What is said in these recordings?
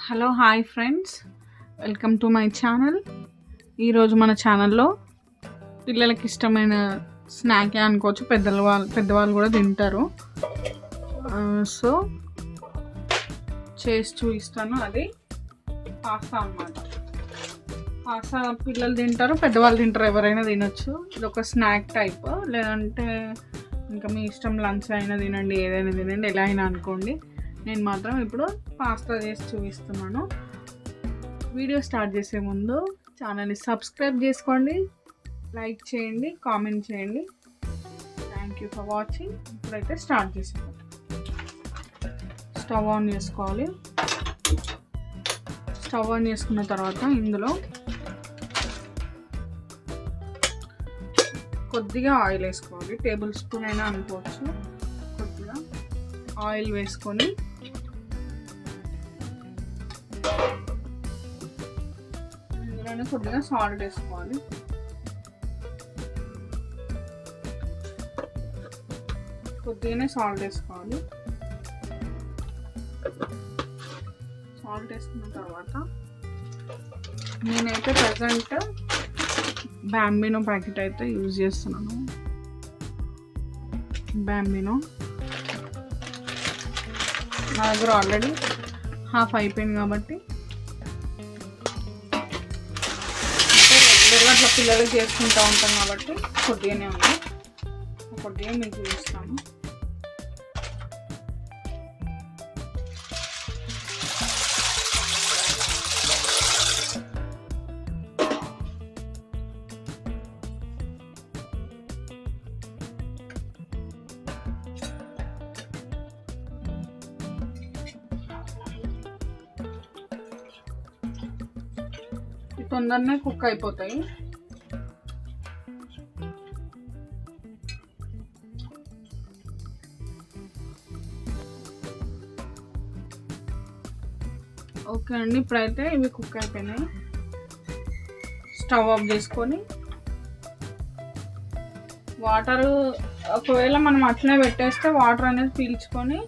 Hello hi friends, welcome to my channel. ఈరోజు మన ఛానల్లో పిల్లలకి ఇష్టమైన స్నాకే అనుకోవచ్చు, పెద్దవాళ్ళు కూడా తింటారు. సో చేసి చూపిస్తాను. అది పాస్తా అన్నమాట. పాస్తా పిల్లలు తింటారు, పెద్దవాళ్ళు తింటారు, ఎవరైనా తినొచ్చు. ఇది ఒక స్నాక్ టైప్, లేదంటే ఇంకా మీ ఇష్టం లంచ్ అయినా తినండి, ఏదైనా తినండి, ఎలా అయినా అనుకోండి. నేను మాత్రం ఇప్పుడు పాస్తా చేసి చూపిస్తున్నాను. వీడియో స్టార్ట్ చేసే ముందు ఛానల్ని సబ్స్క్రైబ్ చేసుకోండి, లైక్ చేయండి, కామెంట్ చేయండి. Thank you for watching. ఇప్పుడైతే స్టార్ట్ చేసాము. స్టవ్ ఆన్ చేసుకోవాలి. స్టవ్ ఆన్ చేసుకున్న తర్వాత ఇందులో కొద్దిగా ఆయిల్ వేసుకోవాలి. టేబుల్ స్పూన్ అయినా అనుకోవచ్చు. కొద్దిగా ఆయిల్ వేసుకొని ఇందులోనే కొద్దిగా సాల్ట్ వేసుకోవాలి. కొద్దిగానే సాల్ట్ వేసుకోవాలి. సాల్ట్ వేసుకున్న తర్వాత నేనైతే ప్రజెంట్ బాంబినో ప్యాకెట్ అయితే యూజ్ చేస్తున్నాను. బాంబినో నా దగ్గర ఆల్రెడీ హాఫ్ అయిపోయింది కాబట్టి రెగ్యులర్గా అట్లా పిల్లలకి చేసుకుంటూ ఉంటాం కాబట్టి కొద్దిగానే ఉంది. కొద్దిగా మీకు చూపిస్తాను. తొందరనే కుక్ అయిపోతాయి. ఓకే అండి, ఇప్పుడైతే ఇవి కుక్ అయిపోయినాయి. స్టవ్ ఆఫ్ చేసుకొని వాటర్, ఒకవేళ మనం అట్లనే పెట్టేస్తే వాటర్ అనేది పీల్చుకొని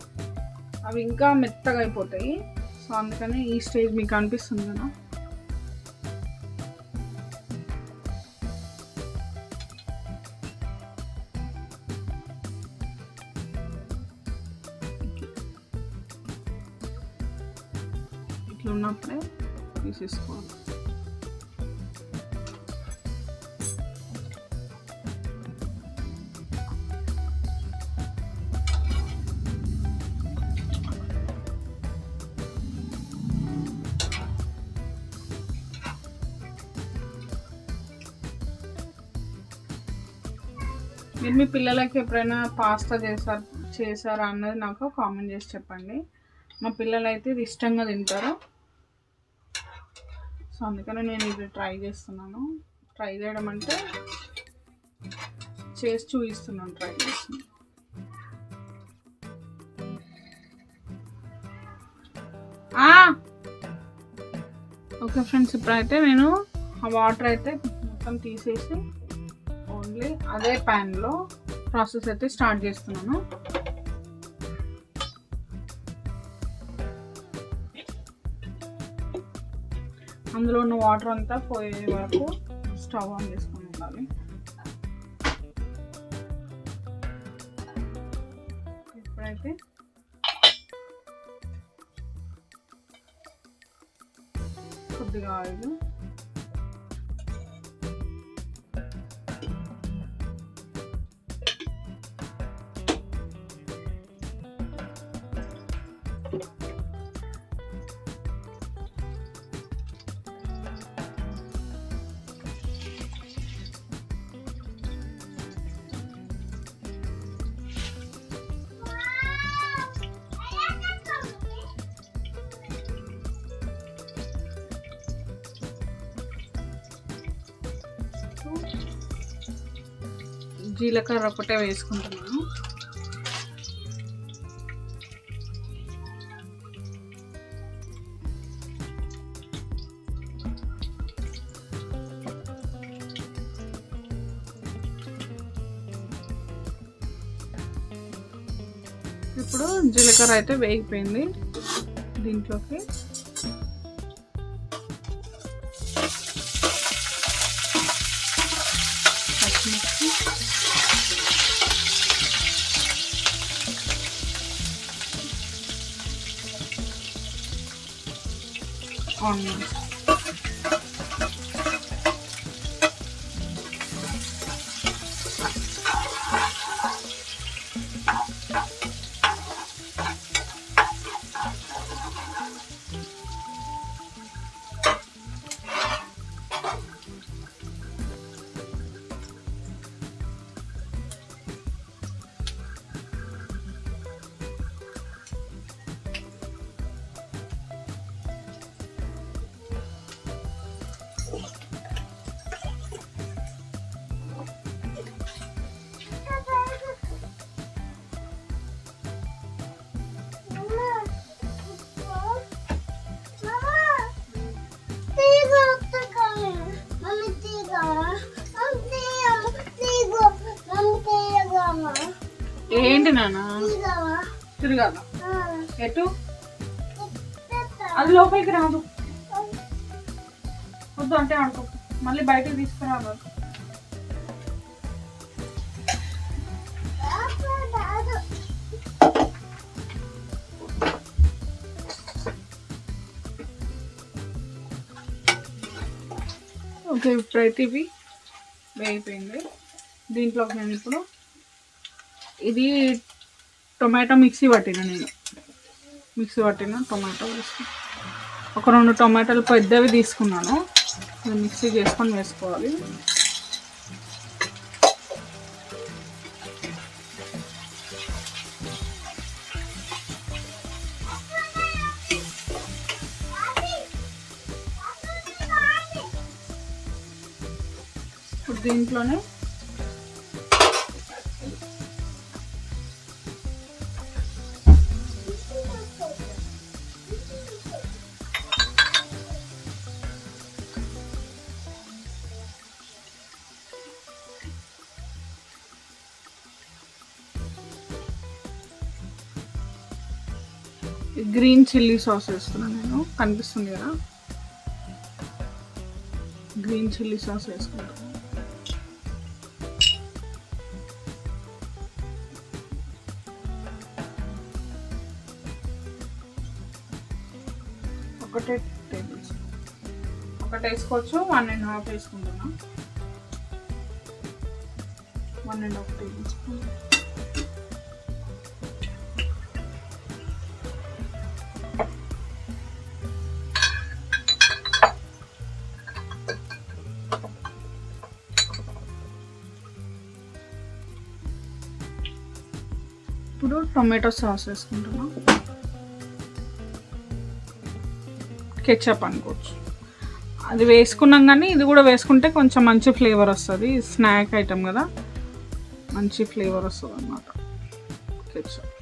అవి ఇంకా మెత్తగా అయిపోతాయి. సో అందుకని ఈ స్టేజ్ మీకు అనిపిస్తుంది కదా. ఇట్లా ఉన్నప్పుడే తీసేసుకోవాలి. మీరు మీ పిల్లలకి ఎప్పుడైనా పాస్తా చేశారా అన్నది నాకు కామెంట్ చేసి చెప్పండి. మా పిల్లలు అయితే ఇది ఇష్టంగా తింటారు. సో అందుకని నేను ఇది ట్రై చేస్తున్నాను. ట్రై చేయడం అంటే చేసి చూపిస్తున్నాను, ట్రై చేస్తున్నాను. ఓకే ఫ్రెండ్స్, ఇప్పుడైతే నేను ఆ వాటర్ అయితే మొత్తం తీసేసి ఓన్లీ అదే ప్యాన్లో ప్రాసెస్ అయితే స్టార్ట్ చేస్తున్నాను. అందులో ఉన్న వాటర్ అంతా పోయే వరకు స్టవ్ ఆన్ చేసుకొని ఉండాలి. ఇప్పుడైతే కొద్దిగా ఆయిల్, జీలకర్ర ఒకటే వేసుకుంటున్నాను. ఇప్పుడు జీలకర్ర అయితే వేగిపోయింది. దీంట్లోకి ఆనియన్స్. ఏంటి నాన్న తిరగాల ఎటు అది లోపలికి రాదు వద్దు అంటే ఆడుకో మళ్ళీ బయటకు తీసుకురావాలి. ఓకే ఇప్పుడైతే ఇవి వేగిపోయింది. దీంట్లోకి నేను ఇప్పుడు ఇది టొమాటో మిక్సీ పట్టిన టొమాటో వేసుకుని ఒక 2 టొమాటోలు పెద్దవి తీసుకున్నాను. మిక్సీ చేసుకొని వేసుకోవాలి. ఇప్పుడు దీంట్లోనే గ్రీన్ చిల్లీ సాస్ వేస్తున్నాను నేను, కనిపిస్తుంది కదా, గ్రీన్ చిల్లీ సాస్ వేసుకుంటాను. ఒకటే టేబుల్ స్పూన్, ఒకటి వేసుకోవచ్చు, 1.5 వేసుకుంటున్నా, 1.5 టేబుల్ స్పూన్. ఇప్పుడు టొమాటో సాస్ వేసుకుంటున్నా, కెచప్ అనుకోవచ్చు, అది వేసుకున్నాం కానీ ఇది కూడా వేసుకుంటే కొంచెం మంచి ఫ్లేవర్ వస్తుంది. స్నాక్ ఐటమ్ కదా, మంచి ఫ్లేవర్ వస్తుంది అన్నమాట కెచప్.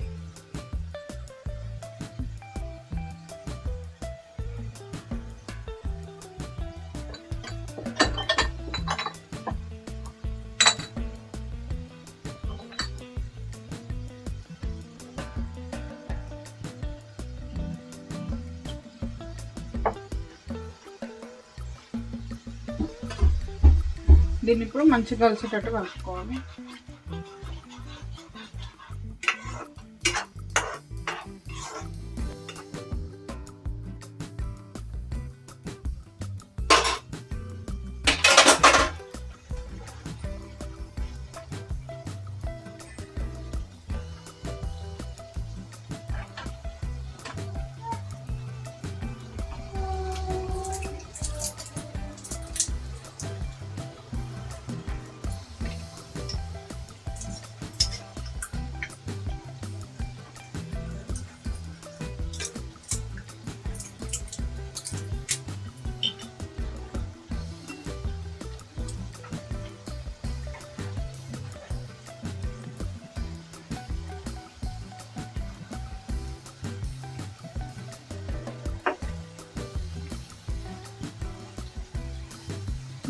దీన్ని ఇప్పుడు మంచిగా కలిసేటట్టు కలుపుకోవాలి.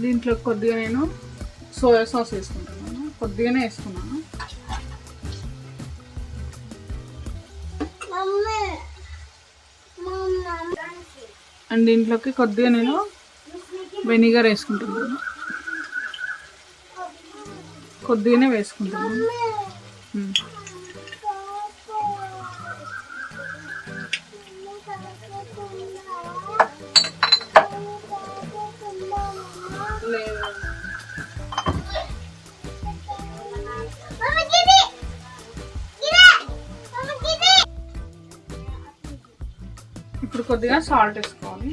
దీంట్లో కొద్దిగా నేను సోయా సాస్ వేసుకుంటున్నాను, కొద్దిగానే వేసుకున్నాను. అండ్ దీంట్లోకి కొద్దిగా నేను వెనిగర్ వేసుకుంటున్నాను, కొద్దిగానే వేసుకుంటున్నాను. ఇప్పుడు కొద్దిగా సాల్ట్ వేసుకోవాలి.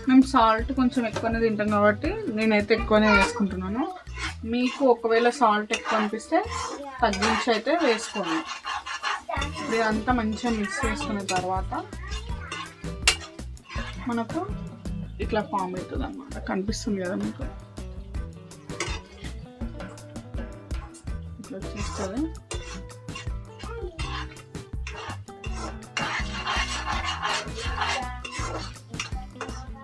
మేము సాల్ట్ కొంచెం ఎక్కువనే తింటాం కాబట్టి నేనైతే ఎక్కువనే వేసుకుంటున్నాను. మీకు ఒకవేళ సాల్ట్ ఎక్కువ అనిపిస్తే తగ్గించి అయితే వేసుకోండి. ఇదంతా మంచిగా మిక్స్ చేసుకున్న తర్వాత మనకు ఇట్లా ఫామ్ అవుతుంది అన్నమాట. కనిపిస్తుంది కదా మీకు, ఇట్లా వచ్చేస్తుంది.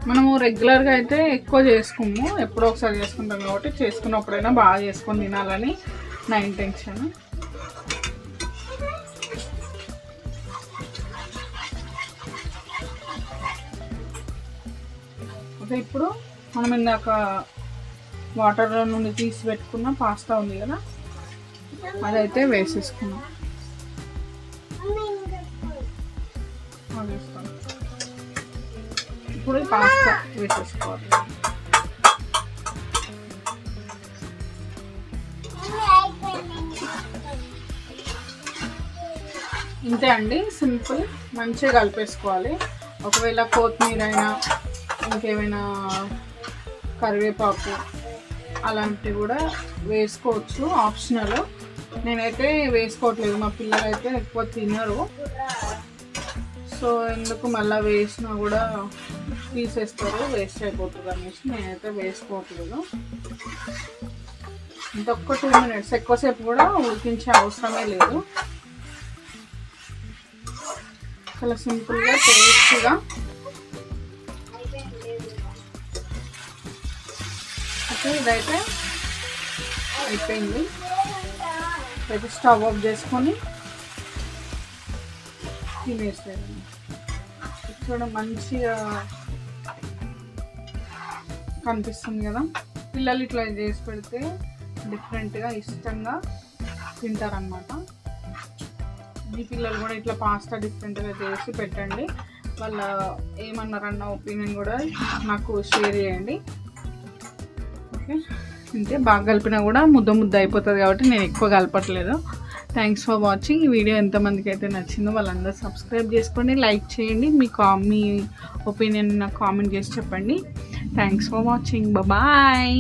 మనము రెగ్యులర్గా అయితే ఎక్కువ చేసుకోము, ఎప్పుడో ఒకసారి చేసుకుంటాం కాబట్టి చేసుకున్నప్పుడైనా బాగా చేసుకొని తినాలని నా ఇంటెన్షన్. ఓకే, ఇప్పుడు మనం ఇందాక వాటర్లో నుండి తీసి పెట్టుకున్న పాస్తా ఉంది కదా, అదైతే వేసేసుకున్నాం. వేస్తాం. ఇప్పుడు పాస్తా వేసేసుకోవాలి. ఇంతే అండి, సింపుల్. మంచిగా కలిపేసుకోవాలి. ఒకవేళ కొత్తిమీర అయినా ఇంకేమైనా కరివేపాకు అలాంటివి కూడా వేసుకోవచ్చు, ఆప్షనల్. నేనైతే వేసుకోవట్లేదు, మా పిల్లలు అయితే ఎక్కువ తినరు. సో ఎందుకు మళ్ళీ వేసినా కూడా తీసేస్తారు, వేస్ట్ అయిపోతుంది అనేసి నేనైతే వేసుకోవట్లేదు. ఇంకొక 2 minutes, ఎక్కువసేపు కూడా ఉడికించే అవసరమే లేదు. చాలా సింపుల్గా టేస్టీగా. ఓకే, ఇదైతే అయిపోయింది. అయితే స్టవ్ ఆఫ్ చేసుకొని తినేసేయాలి. చూడ మంచిగా కనిపిస్తుంది కదా. పిల్లలు ఇట్లా చేసి పెడితే డిఫరెంట్గా ఇష్టంగా తింటారనమాట. మీ పిల్లలు కూడా ఇట్లా పాస్తా డిఫరెంట్గా చేసి పెట్టండి. వాళ్ళ ఏమన్నారన్న ఒపీనియన్ కూడా నాకు షేర్ చేయండి. ఓకే, అంటే బాగా కలిపినా కూడా ముద్ద అయిపోతుంది కాబట్టి నేను ఎక్కువ కలపట్లేదు. Thanks for watching. ఈ వీడియో ఎంతమందికి అయితే నచ్చిందో వాళ్ళందరూ సబ్స్క్రైబ్ చేసుకోండి, లైక్ చేయండి, మీ ఒపీనియన్ నాకు కామెంట్ చేసి చెప్పండి. Thanks for watching. బాయ్.